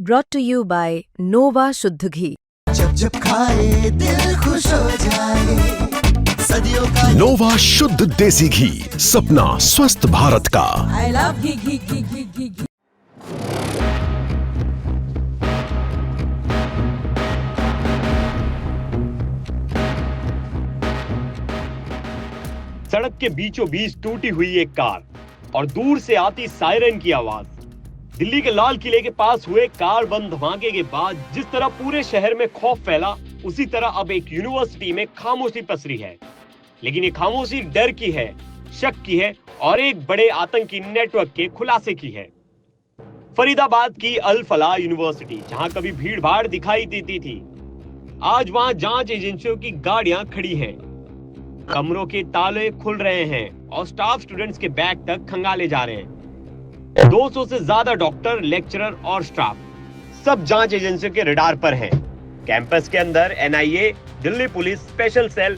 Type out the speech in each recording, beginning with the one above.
brought to you by Nova शुद्ध घी। जब जब खाए दिल खुश हो जाए, सदियों का नोवा शुद्ध देसी घी, सपना स्वस्थ भारत का। I love घी। सड़क के बीचों बीच टूटी हुई एक कार और दूर से आती सायरन की आवाज। दिल्ली के लाल किले के पास हुए कार बम धमाके के बाद जिस तरह पूरे शहर में खौफ फैला, उसी तरह अब एक यूनिवर्सिटी में खामोशी पसरी है। लेकिन ये खामोशी डर की है, शक की है और एक बड़े आतंकी नेटवर्क के खुलासे की है। फरीदाबाद की अल फलाह यूनिवर्सिटी, जहां कभी भीड़ भाड़ दिखाई देती थी, आज वहां जांच एजेंसियों की गाड़ियां खड़ी हैं। कमरों के ताले खुल रहे हैं और स्टाफ स्टूडेंट्स के बैग तक खंगाले जा रहे हैं। 200 से ज्यादा डॉक्टर, लेक्चरर और स्टाफ सब जांच एजेंसियों के रडार पर हैं। कैंपस के अंदर NIA, Delhi police special cell,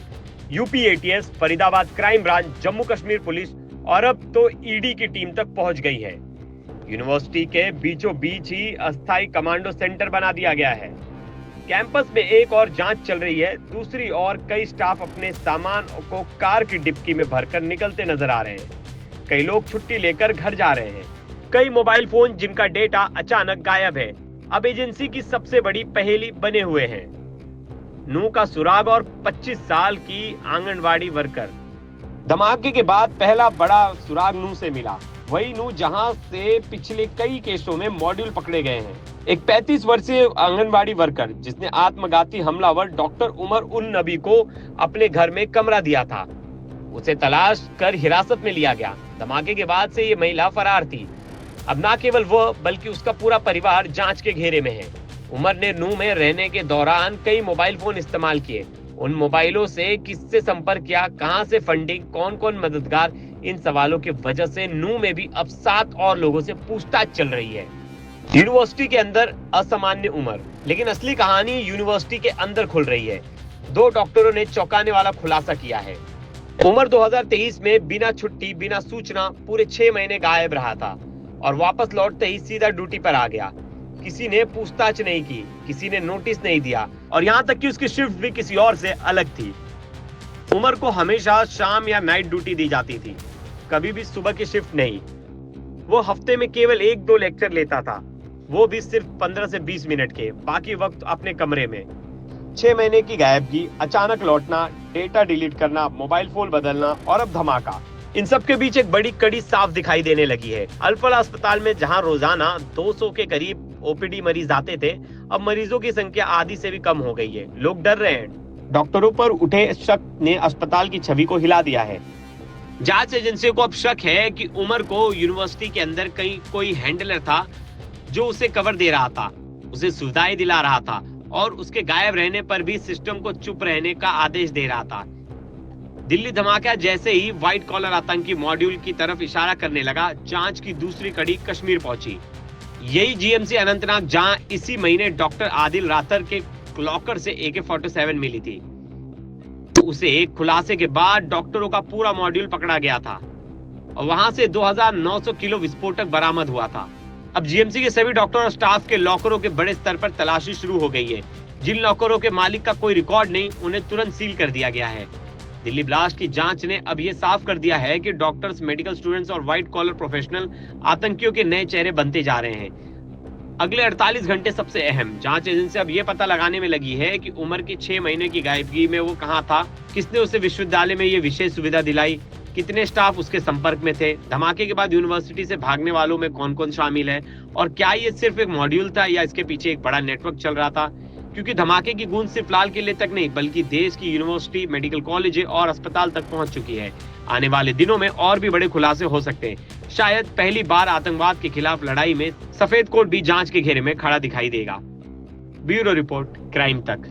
UP ATS, Faridabad crime branch, Jammu Kashmir police और अब तो ईडी की टीम तक पहुंच गई है। यूनिवर्सिटी के बीचों बीच ही अस्थायी कमांडो सेंटर बना दिया गया है। कैंपस में एक और जांच चल रही है, दूसरी ओर कई स्टाफ अपने सामान को कार की डिक्की में भरकर निकलते नजर आ रहे हैं। कई लोग छुट्टी लेकर घर जा रहे हैं। कई मोबाइल फोन जिनका डेटा अचानक गायब है, अब एजेंसी की सबसे बड़ी पहेली बने हुए हैं। नूह का सुराग और 25 साल की आंगनवाड़ी वर्कर। धमाके के बाद पहला बड़ा सुराग नूह से मिला, वही नूह जहां से पिछले कई केसों में मॉड्यूल पकड़े गए हैं। एक 35 वर्षीय आंगनवाड़ी वर्कर जिसने आत्मघाती हमलावर डॉक्टर उमर उन नबी को अपने घर में कमरा दिया था, उसे तलाश कर हिरासत में लिया गया। धमाके के बाद से ये महिला फरार थी। अब न केवल वह बल्कि उसका पूरा परिवार जांच के घेरे में है। उमर ने नूह में रहने के दौरान कई मोबाइल फोन इस्तेमाल किए। उन मोबाइलों से किससे संपर्क किया, कहां से फंडिंग, कौन कौन मददगार, इन सवालों की वजह से नूह में भी अब 7 और लोगों से पूछताछ चल रही है। यूनिवर्सिटी के अंदर असामान्य उम्र, लेकिन असली कहानी यूनिवर्सिटी के अंदर खुल रही है। 2 डॉक्टरों ने चौंकाने वाला खुलासा किया है। उमर 2023 में बिना छुट्टी, बिना सूचना पूरे 6 महीने गायब रहा था और वापस लौटते ही सीधा ड्यूटी पर आ गया। किसी ने पूछताछ नहीं की, किसी ने नोटिस नहीं दिया और यहाँ तक कि उसकी शिफ्ट भी किसी और से अलग थी। उमर को हमेशा शाम या नाइट ड्यूटी दी जाती थी, कभी भी सुबह की शिफ्ट नहीं। वो हफ्ते में केवल 1-2 लेक्चर लेता था, वो भी सिर्फ 15 से 20 मिनट के, बाकी वक्त अपने कमरे में। 6 महीने की गायबगी, अचानक लौटना, डेटा डिलीट करना, मोबाइल फोन बदलना और अब धमाका। इन सब के बीच एक बड़ी कड़ी साफ दिखाई देने लगी है। अल फलाह अस्पताल में जहां रोजाना 200 के करीब ओपीडी मरीज आते थे, अब मरीजों की संख्या आधी से भी कम हो गई है। लोग डर रहे हैं। डॉक्टरों पर उठे शक ने अस्पताल की छवि को हिला दिया है। जांच एजेंसियों को अब शक है कि उमर को यूनिवर्सिटी के अंदर कहीं कोई हैंडलर था जो उसे कवर दे रहा था, उसे सुविधाएं दिला रहा था और उसके गायब रहने पर भी सिस्टम को चुप रहने का आदेश दे रहा था। दिल्ली धमाका जैसे ही व्हाइट कॉलर आतंकी मॉड्यूल की तरफ इशारा करने लगा, जांच की दूसरी कड़ी कश्मीर पहुंची। यही जीएमसी अनंतनाग, जहां इसी महीने डॉक्टर आदिल रातर के लॉकर से AK-47 मिली थी। उसे एक खुलासे के बाद डॉक्टरों का पूरा मॉड्यूल पकड़ा गया था और वहां से 2900 किलो विस्फोटक बरामद हुआ था। अब जीएमसी के सभी डॉक्टर और स्टाफ के लॉकरों के बड़े स्तर पर तलाशी शुरू हो गई है। जिन लॉकरों के मालिक का कोई रिकॉर्ड नहीं, उन्हें तुरंत सील कर दिया गया है। दिल्ली ब्लास्ट की जांच ने अब यह साफ कर दिया है कि डॉक्टर्स, मेडिकल स्टूडेंट्स और व्हाइट कॉलर प्रोफेशनल आतंकियों के नए चेहरे बनते जा रहे हैं। अगले 48 घंटे सबसे अहम। जांच एजेंसी अब यह पता लगाने में लगी है कि उमर की 6 महीने की गायबगी में वो कहां था, किसने उसे विश्वविद्यालय में ये विशेष सुविधा दिलाई, कितने स्टाफ उसके संपर्क में थे, धमाके के बाद यूनिवर्सिटी से भागने वालों में कौन कौन शामिल है और क्या ये सिर्फ एक मॉड्यूल था या इसके पीछे एक बड़ा नेटवर्क चल रहा था। क्योंकि धमाके की गूंज सिर्फ लाल किले तक नहीं बल्कि देश की यूनिवर्सिटी, मेडिकल कॉलेज और अस्पताल तक पहुंच चुकी है। आने वाले दिनों में और भी बड़े खुलासे हो सकते हैं। शायद पहली बार आतंकवाद के खिलाफ लड़ाई में सफेद कोट भी जांच के घेरे में खड़ा दिखाई देगा। ब्यूरो रिपोर्ट, क्राइम तक।